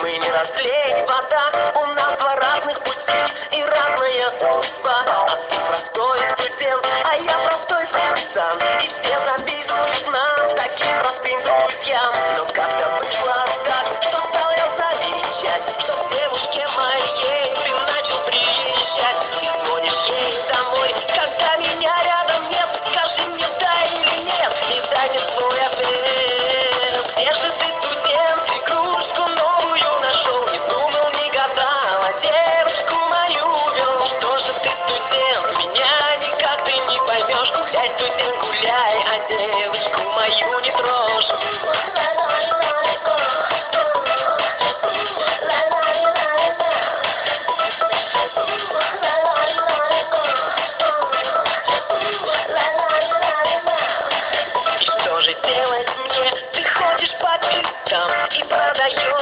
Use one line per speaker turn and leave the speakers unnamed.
Мы не разлей вода, у нас два разных пути и разная судьба. А ты простой студент, а я простой пацан, и все завидуют нам, таким простым друзьям. Но как-то вышло так, что стал я замечать, что к девушке моей ты начал приезжать. Ты звонишь ей домой, когда меня рядом нет. Скажи мне да или нет, и дай мне свой ответ. Где же ты, студент, игрушку новую нашел? Не думал, не гадал, а девушку мою вел. Что же ты, студент, меня никак ты не поймешь. Гуляй, студент, гуляй, а девушку мою не трожь. И что же делать мне? Ты ходишь по пистам и продаешь